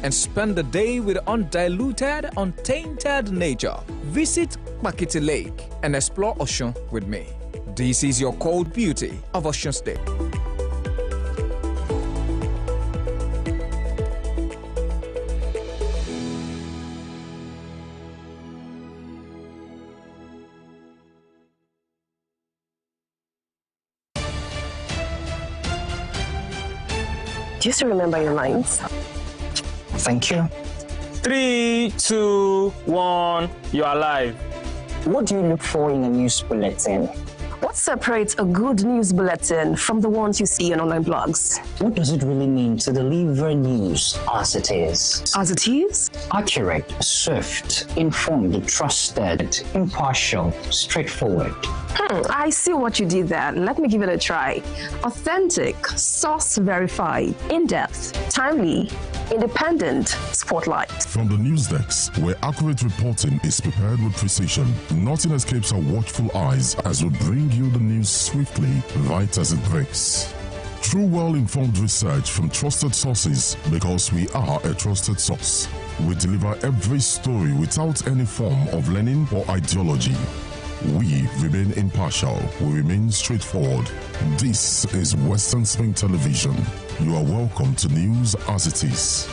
and spend the day with undiluted, untainted nature. Visit Makiti Lake and explore Osun with me. This is your cold beauty of Osun State. Do you still remember your lines? Thank you. 3, 2, 1, you're alive. What do you look for in a news bulletin? What separates a good news bulletin from the ones you see on online blogs? What does it really mean to deliver news as it is? As it is? Accurate, swift, informed, trusted, impartial, straightforward. I see what you did there. Let me give it a try. Authentic, source verified, in-depth, timely, independent, spotlight. From the news desk, where accurate reporting is prepared with precision, nothing escapes our watchful eyes as we bring you the news swiftly, right as it breaks. True, well-informed research from trusted sources, because we are a trusted source. We deliver every story without any form of leaning or ideology. We remain impartial. We remain straightforward. This is Western Spring Television. You are welcome to News as it is.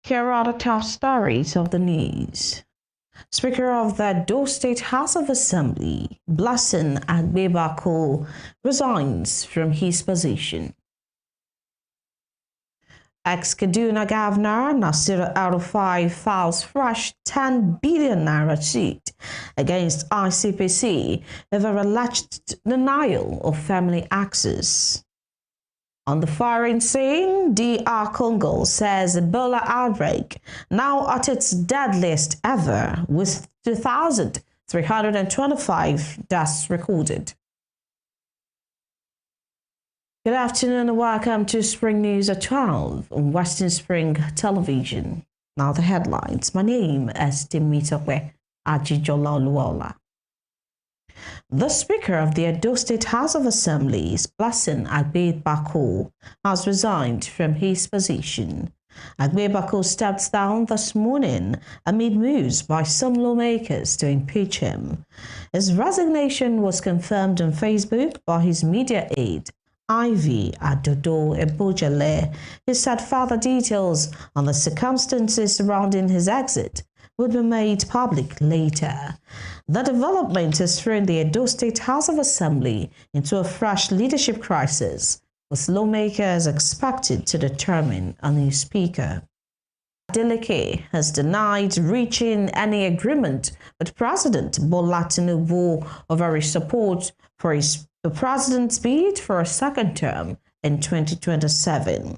Here are the top stories of the news. Speaker of the Edo State House of Assembly, Blessing Agbebako, resigns from his position. Ex-Kaduna Governor Nasir El-Rufai files fresh 10 billion naira suit against ICPC over alleged denial of family access. On the firing scene, DR Congo says Ebola outbreak now at its deadliest ever, with 2,325 deaths recorded. Good afternoon and welcome to Spring News at 12 on Western Spring Television. Now the headlines. My name is Temitope Ajijola Luola. The Speaker of the Edo State House of Assembly, Blessing Agbebako, has resigned from his position. Agbebako stepped down this morning amid moves by some lawmakers to impeach him. His resignation was confirmed on Facebook by his media aide, Ivy Adodo Ebojale, who said further details on the circumstances surrounding his exit would be made public later. The development has thrown the Edo State House of Assembly into a fresh leadership crisis, with lawmakers expected to determine a new speaker. Adeleke has denied reaching any agreement with President Bola Tinubu over his support for the president's bid for a second term in 2027.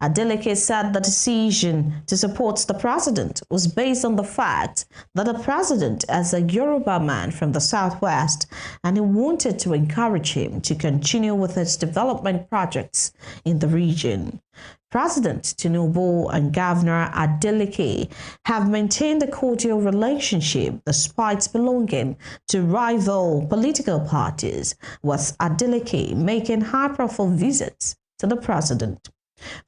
Adeleke said the decision to support the president was based on the fact that the president is a Yoruba man from the southwest and he wanted to encourage him to continue with his development projects in the region. President Tinubu and Governor Adeleke have maintained a cordial relationship despite belonging to rival political parties, with Adeleke making high-profile visits to the president.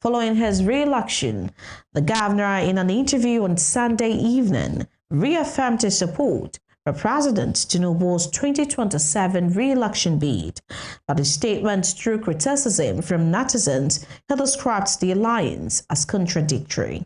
Following his re-election, the governor, in an interview on Sunday evening, reaffirmed his support for President Tinubu's 2027 re-election bid, but his statement drew criticism from netizens who described the alliance as contradictory.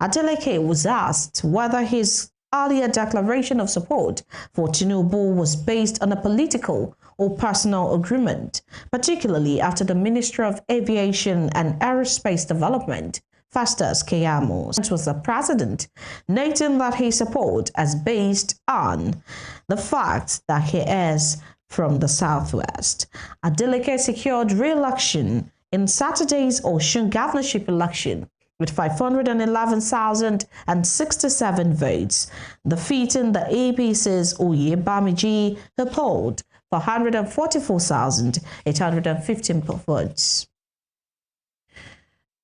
Adeleke was asked whether his earlier declaration of support for Tinubu was based on a political or personal agreement, particularly after the Minister of Aviation and Aerospace Development Festus Keyamo was the president, noting that his support is based on the fact that he is from the southwest. Adeleke secured re-election in Saturday's Osun governorship election with 511,067 votes, defeating the APC's Oye Bamiji, who polled for 144,815 votes.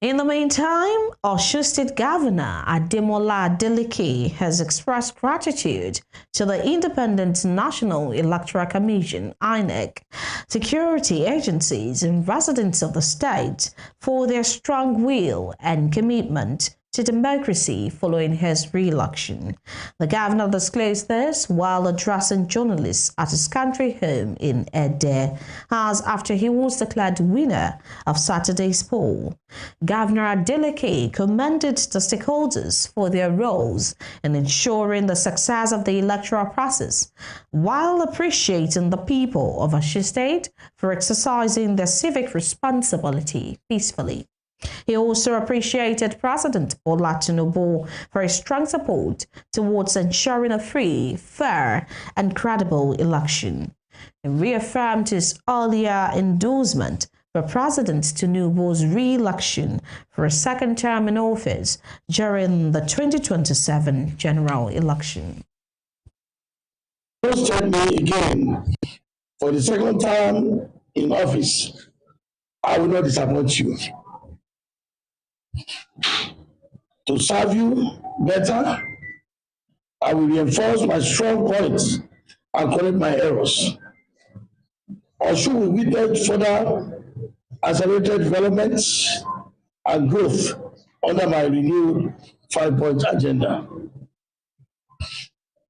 In the meantime, Osun State Governor Ademola Adeleke has expressed gratitude to the Independent National Electoral Commission, INEC, security agencies and residents of the state for their strong will and commitment to democracy following his re-election. The governor disclosed this while addressing journalists at his country home in Ede, as after he was declared winner of Saturday's poll. Governor Adeleke commended the stakeholders for their roles in ensuring the success of the electoral process, while appreciating the people of Osun State for exercising their civic responsibility peacefully. He also appreciated President Bola Tinubu for his strong support towards ensuring a free, fair, and credible election. He reaffirmed his earlier endorsement for President Tinubu's re-election for a second term in office during the 2027 general election. Please tell me again, for the second time in office, I will not disappoint you. To serve you better, I will reinforce my strong points and correct my errors. Osun will witness further accelerated developments and growth under my renewed 5-point agenda.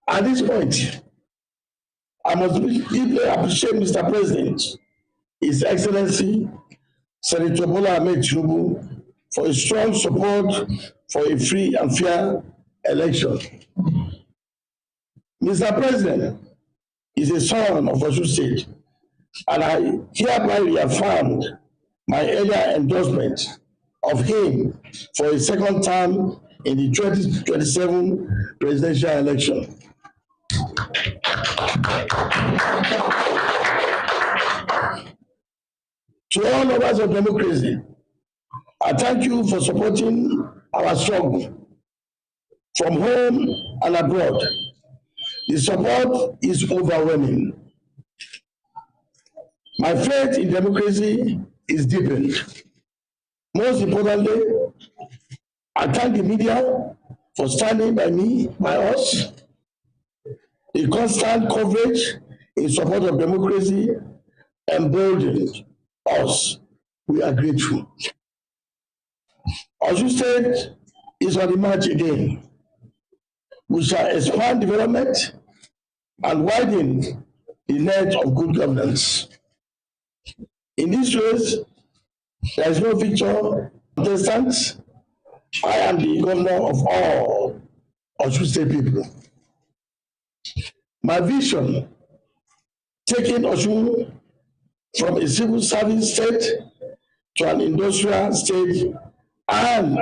At this point, I must deeply appreciate Mr. President, His Excellency, Senator Bola Ahmed Tinubu, for his strong support for a free and fair election. Mr. President is a son of Osun State, and I hereby reaffirmed my earlier endorsement of him for a second term in the 2027 presidential election. To all lovers of democracy, I thank you for supporting our struggle from home and abroad. The support is overwhelming. My faith in democracy is deepened. Most importantly, I thank the media for standing by me, by us. The constant coverage in support of democracy emboldened us. We are grateful. Osun State is on the march again. We shall expand development and widen the net of good governance. In this race, there is no victor contestant. I am the governor of all Osun State people. My vision, taking Osun from a civil service state to an industrial state, and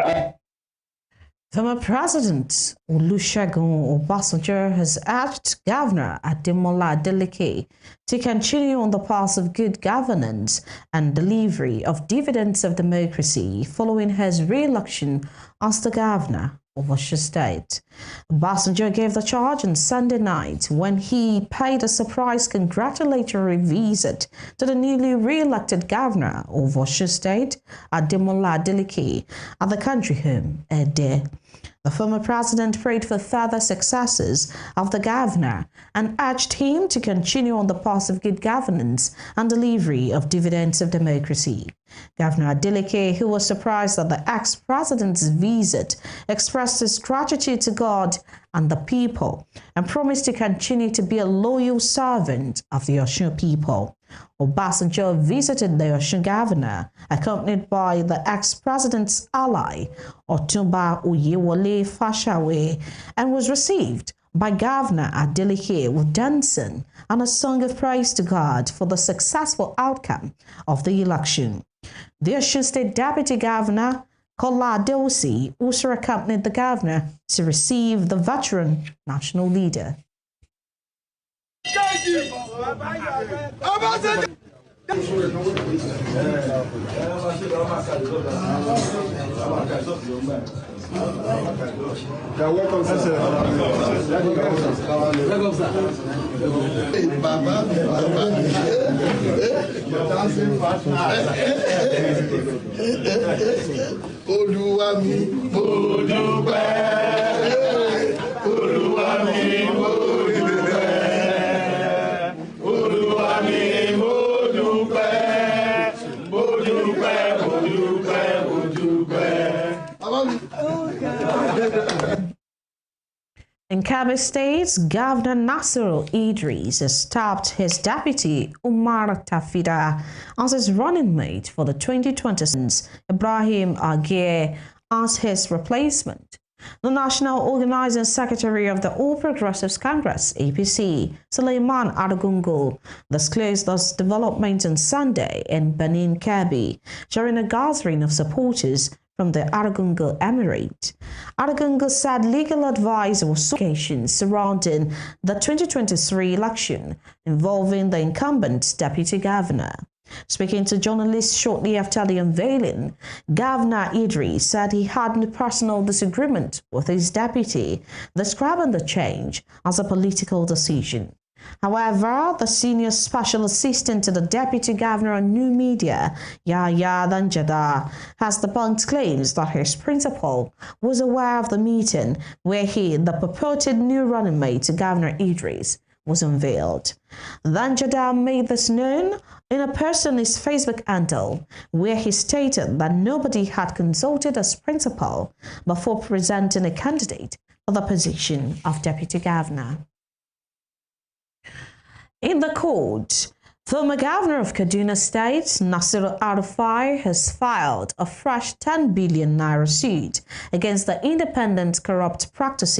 former President Olusegun Obasanjo has urged Governor Ademola Adeleke to continue on the path of good governance and delivery of dividends of democracy following his re-election as the governor of Osun State. Obasanjo gave the charge on Sunday night when he paid a surprise congratulatory visit to the newly re-elected governor of Osun State, Ademola Adeleke, at the country home, Ede. The former president prayed for further successes of the governor and urged him to continue on the path of good governance and delivery of dividends of democracy. Governor Adeleke, who was surprised at the ex-president's visit, expressed his gratitude to God and the people and promised to continue to be a loyal servant of the Osun people. Obasanjo visited the Osun governor, accompanied by the ex-president's ally, Otumba Oyewole Fashawe, and was received by Governor Adeleke with dancing and a song of praise to God for the successful outcome of the election. The Osun State Deputy Governor, Kola Adeleke also accompanied the governor to receive the veteran national leader. Olúwa mi, mo dúpẹ́. Olúwa mi, mo dúpẹ́. Olúwa mi, mo dúpẹ́. Mo dúpẹ́, mo dúpẹ́, mo dúpẹ́. In Kebbi State, Governor Nasiru Idris has tapped his deputy Umar Tafida as his running mate for the 2026, Ibrahim Agye as his replacement. The National Organizing Secretary of the All Progressives Congress, APC, Suleiman Adegungu, disclosed this development on Sunday in Benin, Kebbi, during a gathering of supporters from the Adegungu Emirate. Adegungu said legal advice was sought surrounding the 2023 election involving the incumbent deputy governor. Speaking to journalists shortly after the unveiling, Governor Idris said he had no personal disagreement with his deputy, describing the change as a political decision. However, the senior special assistant to the deputy governor on new media, Yahya Danjada, has debunked claims that his principal was aware of the meeting where the purported new running mate to Governor Idris was unveiled. Danjada made this known in a post on his Facebook handle, where he stated that nobody had consulted his principal before presenting a candidate for the position of deputy governor. In the court, former governor of Kaduna State, Nasiru Arufai, has filed a fresh 10 billion naira suit against the Independent Corrupt Practices